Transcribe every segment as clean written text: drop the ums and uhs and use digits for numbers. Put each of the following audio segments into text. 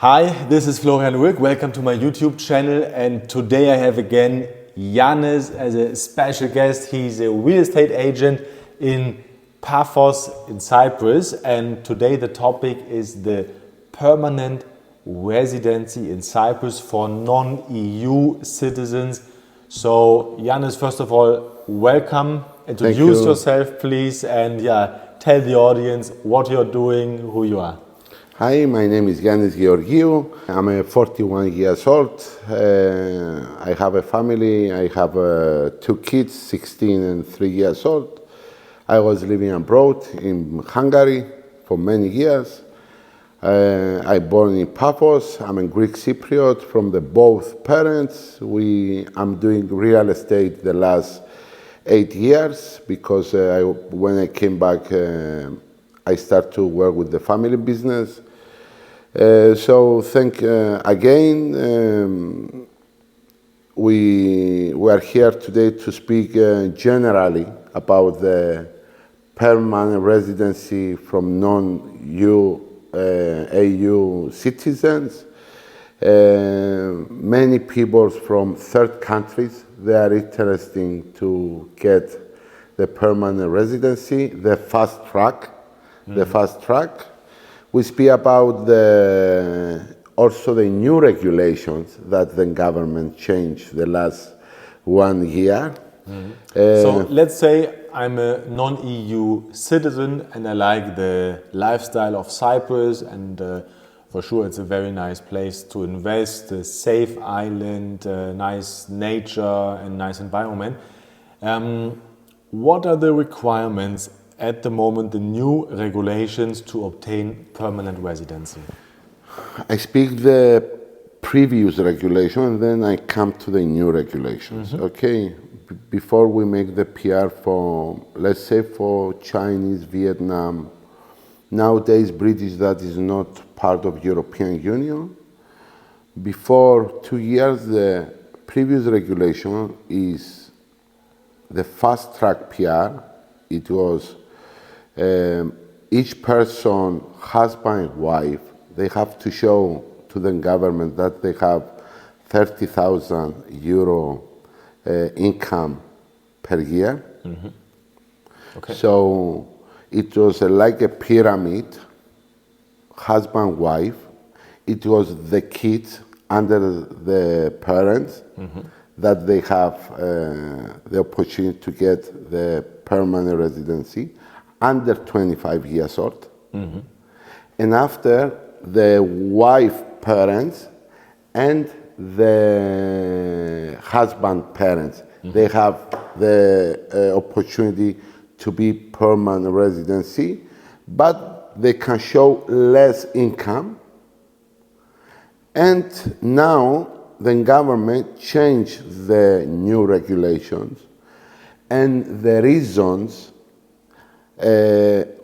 Hi, this is Florian Wilk. Welcome to my YouTube channel, and today I have again Yannis as a special guest. He's a real estate agent in Paphos in Cyprus, and today the topic is the permanent residency in Cyprus for non-EU citizens. So Yannis, first of all, welcome. Introduce yourself please, and tell the audience what you're doing, who you are. Hi, my name is Yannis Georgiou. I'm 41 years old. I have a family. I have two kids, 16 and 3 years old. I was living abroad in Hungary for many years. I born in Paphos. I'm a Greek Cypriot from the both parents. I'm doing real estate the last 8 years because when I came back, I start to work with the family business. So thank again. We are here today to speak generally about the permanent residency from non-EU citizens. Many people from third countries, they are interested to get the permanent residency, the fast track. The fast track. We speak about also the new regulations that the government changed the last 1 year. So let's say I'm a non-EU citizen and I like the lifestyle of Cyprus, and for sure it's a very nice place to invest, a safe island, nice nature and nice environment. What are the requirements at the moment, the new regulations to obtain permanent residency? I speak the previous regulation and then I come to the new regulations. Okay, before we make the PR for, let's say, for Chinese, Vietnam, nowadays British that is not part of European Union. Before 2 years, the previous regulation is the fast track PR. It was each person, husband and wife, they have to show to the government that they have 30,000 euro income per year. Okay. So it was like a pyramid, husband, wife. It was the kids under the parents that they have the opportunity to get the permanent residency under 25 years old. And after, the wife parents and the husband parents, they have the opportunity to be permanent residency, but they can show less income. And now the government changed the new regulations, and the reasons,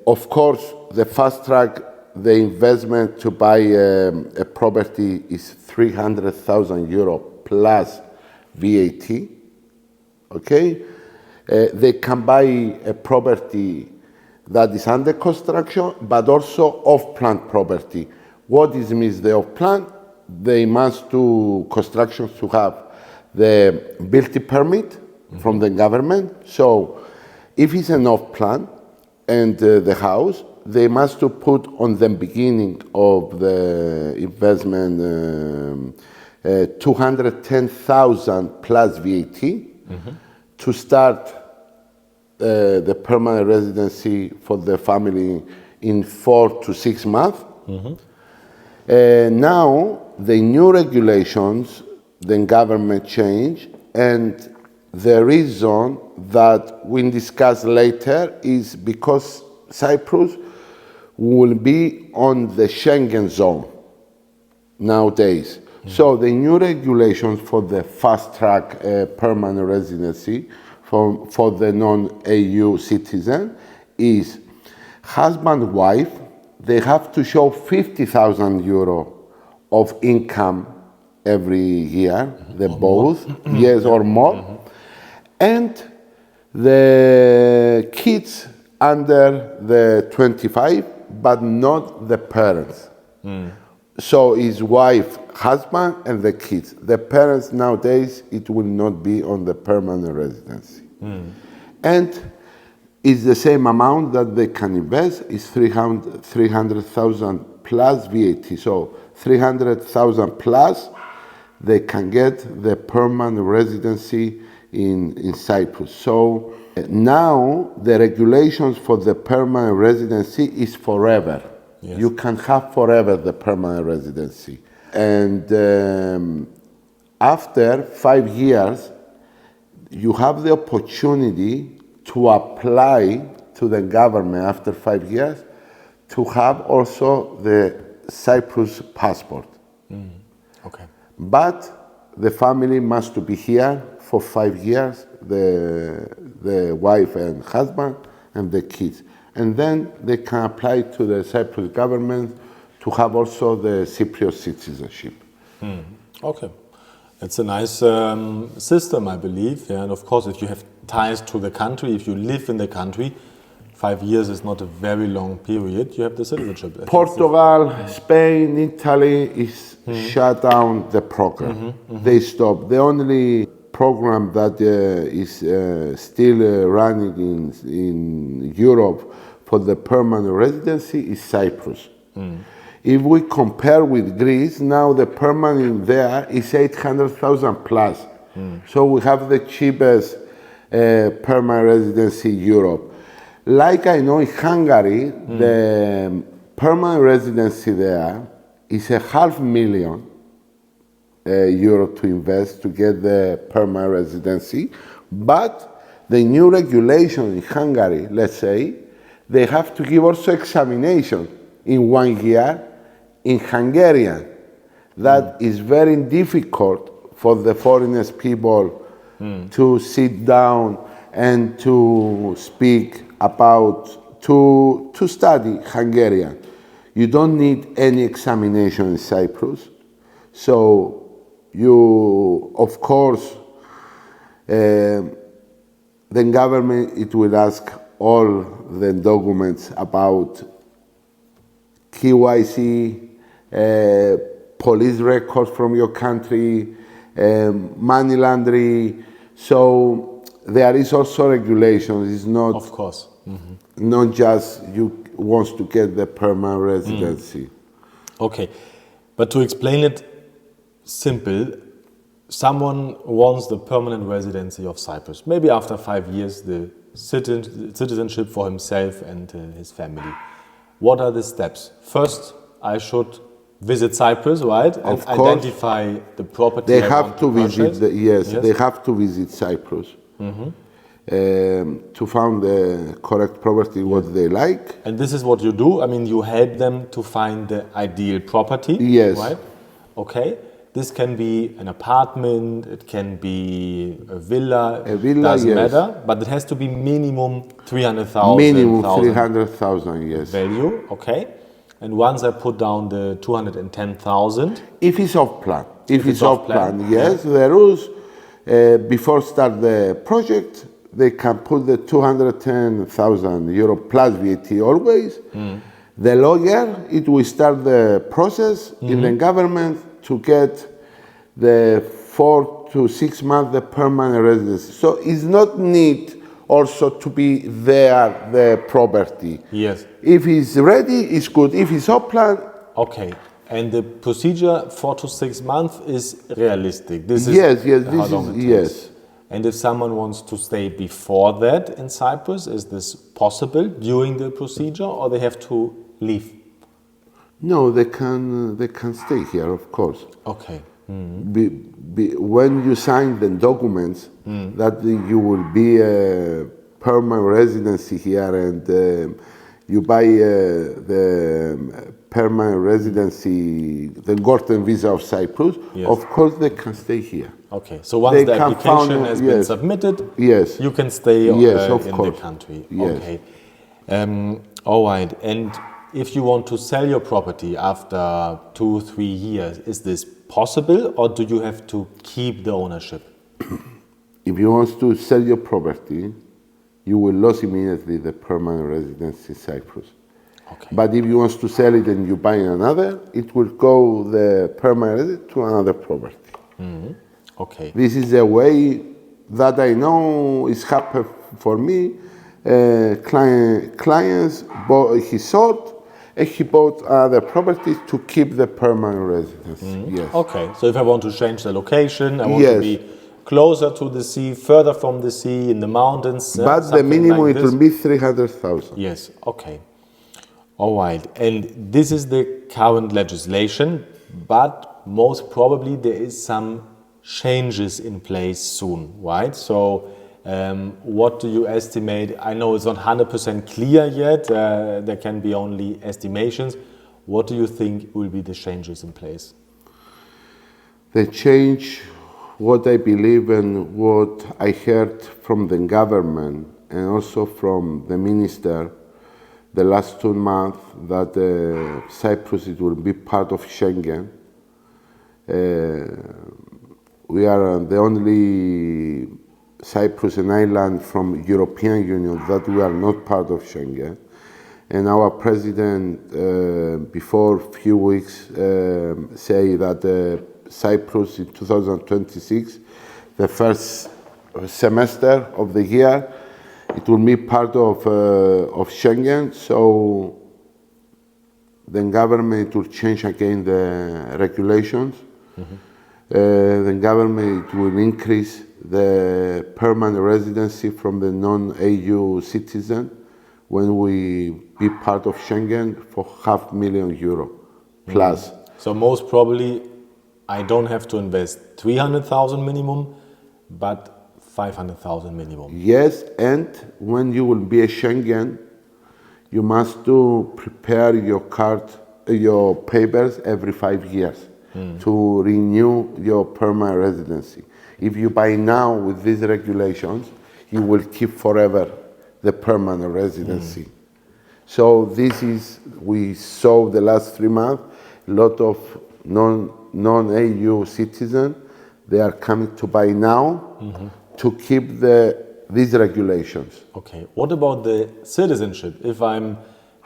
of course, the fast track, the investment to buy a property is 300,000 euro plus VAT. Okay, they can buy a property that is under construction, but also off-plan property. What is means the off-plan? They must do constructions to have the building permit from the government. So if it's an off-plan and the house, they must to put on the beginning of the investment 210,000 plus VAT to start the permanent residency for the family in 4 to 6 months. Now the new regulations, the government change, and the reason that we'll discuss later is because Cyprus will be on the Schengen zone nowadays. So the new regulations for the fast track permanent residency for the non-EU citizen is husband, wife, they have to show 50,000 euro of income every year, the both, yes or more. And the kids under the 25, but not the parents. So his wife, husband, and the kids. The parents nowadays, it will not be on the permanent residency. And it's the same amount that they can invest, is 300,000 plus VAT. So 300,000 plus, they can get the permanent residency in Cyprus. So now the regulations for the permanent residency is forever. Yes. You can have forever the permanent residency. And after 5 years, you have the opportunity to apply to the government after 5 years to have also the Cyprus passport. Okay. But the family must to be here for 5 years, the wife and husband and the kids. And then they can apply to the Cyprus government to have also the Cypriot citizenship. Okay. It's a nice system, I believe. Yeah? And of course, if you have ties to the country, if you live in the country, 5 years is not a very long period. You have the citizenship. Portugal, Spain, Italy is shut down the program. They stopped. The only program that is still running in Europe for the permanent residency is Cyprus. If we compare with Greece, now the permanent there is 800,000 plus. So we have the cheapest permanent residency in Europe. Like I know in Hungary, the permanent residency there is €500,000 euro to invest to get the permanent residency. But the new regulation in Hungary, let's say, they have to give also examination in 1 year in Hungarian. That is very difficult for the foreigners people to sit down and to speak about, to study Hungarian. You don't need any examination in Cyprus. So you, of course, the government, it will ask all the documents about KYC, police records from your country, money laundering. So there is also regulations. It's not, of course, not just you wants to get the permanent residency. Okay, but to explain it simple, someone wants the permanent residency of Cyprus. Maybe after 5 years, the citizenship for himself and his family. What are the steps? First, I should visit Cyprus, right? And Of course. identify the property They I have want to visit, purchase. yes, they have to visit Cyprus to find the correct property, what they like. And this is what you do? I mean, you help them to find the ideal property, Yes. right? Okay. This can be an apartment, it can be a villa, doesn't yes. matter, but it has to be minimum 300,000 Minimum 300,000, yes. value, okay? And once I put down the 210,000, If it's off plan, if it's off off plan, plan, yes, the rules, before start the project, they can put the 210,000 euro plus VAT always. The lawyer, it will start the process in the government to get the 4 to 6 months the permanent residency. So it's not need also to be there, the property. yes. If it's ready, it's good. If it's off plan, Okay. And the procedure 4 to 6 months is realistic. This is yes, how this long is, it takes. yes. And if someone wants to stay before that in Cyprus, is this possible during the procedure, or they have to leave? No, they can stay here, of course. Okay. When you sign the documents that you will be a permanent residency here and you buy the permanent residency, the golden visa of Cyprus, Yes. of course they can stay here. Okay. So once They the can application found- has been yes. submitted, Yes. you can stay Yes, of in course. the country. Yes. Okay. All right. And if you want to sell your property after 2-3 years, is this possible, or do you have to keep the ownership? If you want to sell your property, you will lose immediately the permanent residence in Cyprus. Okay. But if you want to sell it and you buy another, it will go the permanent resident to another property. Okay. This is a way that I know is happened for me. Clients bought, he sold, and he bought other properties to keep the permanent residence. Yes. Okay. So if I want to change the location, I want Yes. to be closer to the sea, further from the sea, in the mountains. But the something minimum like it this. will be 300,000. Yes. Okay. All right. And this is the current legislation, but most probably there is some changes in place soon, right? So what do you estimate? I know it's not 100% clear yet. There can be only estimations. What do you think will be the changes in place? The change, what I believe and what I heard from the government and also from the minister the last 2 months, that Cyprus it will be part of Schengen. We are the only Cyprus and Ireland from European Union that we are not part of Schengen. And our president, before a few weeks, say that Cyprus in 2026, the first semester of the year, it will be part of Schengen. So the government will change again the regulations. The government will increase the permanent residency from the non-EU citizen when we be part of Schengen for €500,000 plus. So most probably I don't have to invest 300,000 minimum, but 500,000 minimum. Yes, and when you will be a Schengen, you must do prepare your card, your papers every 5 years to renew your permanent residency. If you buy now with these regulations, you will keep forever the permanent residency. So this is, we saw the last 3 months, a lot of non-EU citizens, they are coming to buy now to keep these regulations. Okay. What about the citizenship? If I'm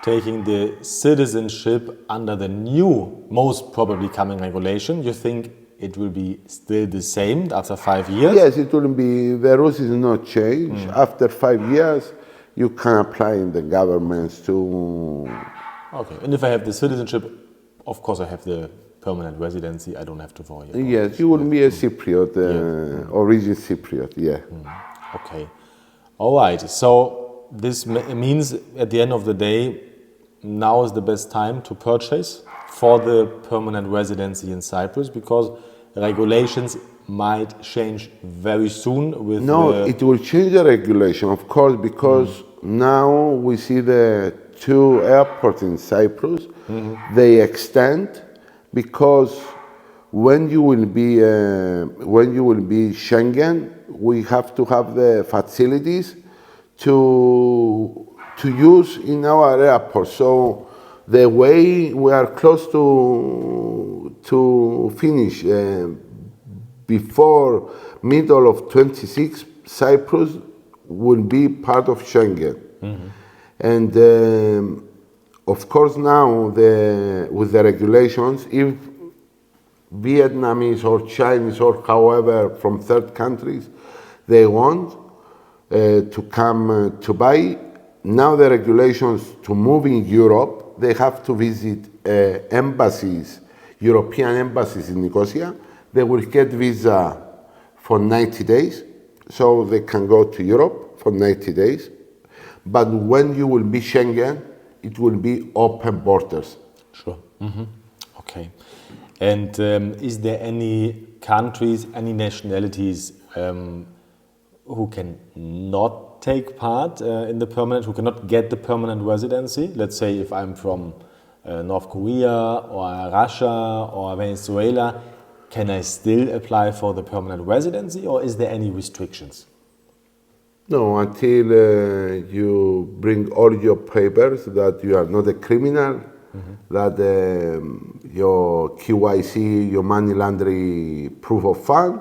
taking the citizenship under the new, most probably coming regulation, you think it will be still the same after 5 years? Yes, it will be, the rules is not changed. After 5 years, you can apply in the governments to... Okay. And if I have the citizenship, of course I have the permanent residency, I don't have to worry about Yes, you will be a Cypriot, origin Cypriot, yeah. Okay. All right. So this means at the end of the day, now is the best time to purchase for the permanent residency in Cyprus, because regulations might change very soon with it will change the regulation, of course, because now we see the 2 airports in Cyprus, they extend, because when you will be Schengen, we have to have the facilities to use in our airport. So the way we are close to finish before middle of 26, Cyprus will be part of Schengen. And of course now with the regulations, if Vietnamese or Chinese or however from third countries, they want to come to buy, now the regulations to move in Europe, they have to visit embassies, European embassies in Nicosia. They will get visa for 90 days, so they can go to Europe for 90 days. But when you will be Schengen, it will be open borders. Sure. Okay. And is there any countries, any nationalities who can not take part in the permanent, who cannot get the permanent residency? Let's say if I'm from North Korea or Russia or Venezuela, can I still apply for the permanent residency, or is there any restrictions? No, until you bring all your papers that you are not a criminal, that your KYC, your money laundering proof of fund,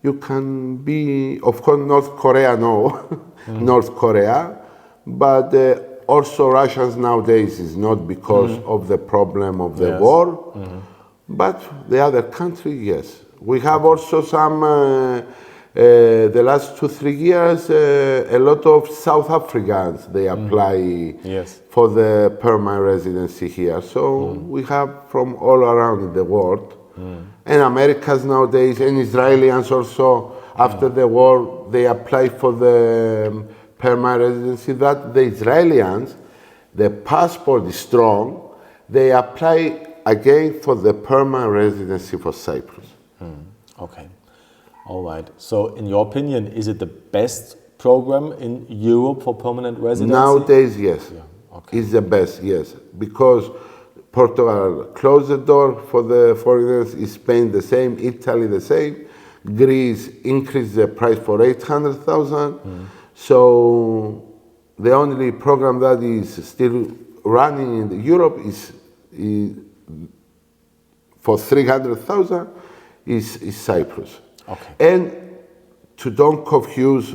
you can be, of course, North Korea, no, North Korea, but also Russians nowadays is not because of the problem of the war, but the other country, yes. We have also some, the last 2-3 years, a lot of South Africans, they apply for the permanent residency here. So we have from all around the world. And Americans nowadays, and Israelis also, after the war, they apply for the permanent residency. That the Israelis, the passport is strong, they apply again for the permanent residency for Cyprus. Okay, all right. So in your opinion, is it the best program in Europe for permanent residency? Nowadays, yes. Okay. It's the best, yes. Because Portugal closed the door for the foreigners, Spain the same, Italy the same, Greece increased the price for 800,000. So the only program that is still running in Europe is for 300,000 is Cyprus. Okay. And to don't confuse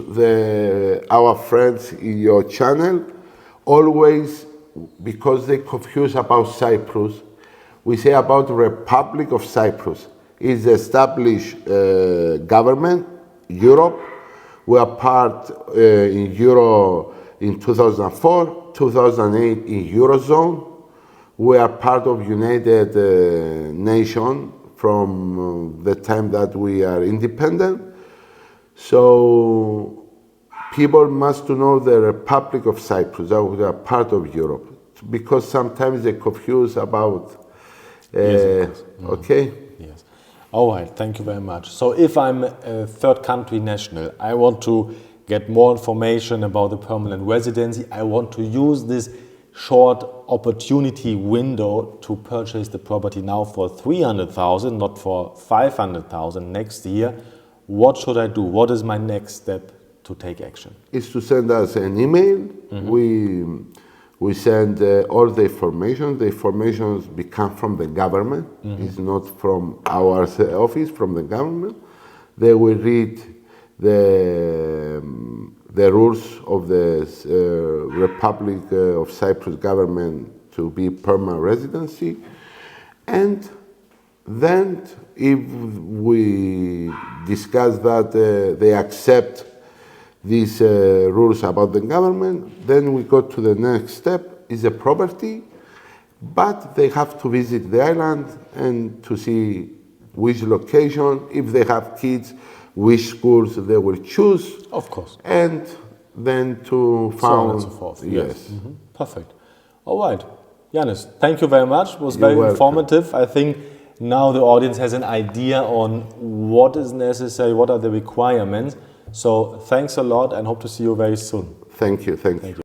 our friends in your channel, always, because they confuse about Cyprus, we say about Republic of Cyprus. Is established government, Europe. We are part in Euro in 2004, 2008 in Eurozone. We are part of United Nations from the time that we are independent. So people must know the Republic of Cyprus, that we are part of Europe, because sometimes they confuse about, okay? Yes. All right, thank you very much. So if I'm a third country national, I want to get more information about the permanent residency, I want to use this short opportunity window to purchase the property now for 300,000, not for 500,000 next year. What should I do? What is my next step to take action? Is to send us an email. We send all the information. The information become from the government. It's not from our office, from the government. They will read the rules of the Republic of Cyprus government to be permanent residency. And then if we discuss that they accept these rules about the government, then we go to the next step, is a property, but they have to visit the island and to see which location, if they have kids, which schools they will choose. Of course. And then to So on found, and so forth. yes. Perfect. All right. Yannis, thank you very much. It was You're very welcome. informative. I think now the audience has an idea on what is necessary, what are the requirements. So thanks a lot and hope to see you very soon. Thank you, thank you.